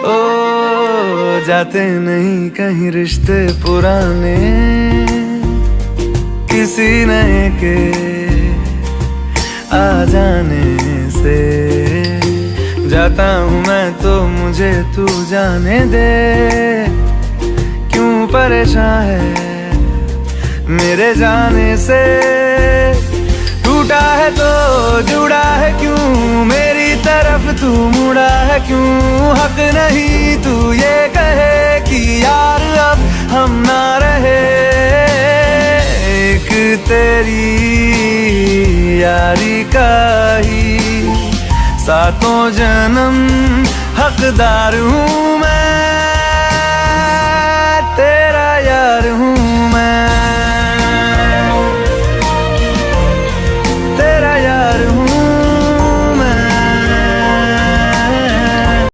ओ जाते नहीं कहीं रिश्ते पुराने, किसी नए के आ जाने से। जाता हूँ मैं तो मुझे तू जाने दे, क्यों परेशान है मेरे जाने से। टूटा है तो जुड़ा है क्यों, मेरी तरफ तू मुड़ा है क्यों। हक नहीं तू ये कहे कि यार अब हम ना रहे। एक तेरी यारी का ही सातों जन्म हकदार हूँ।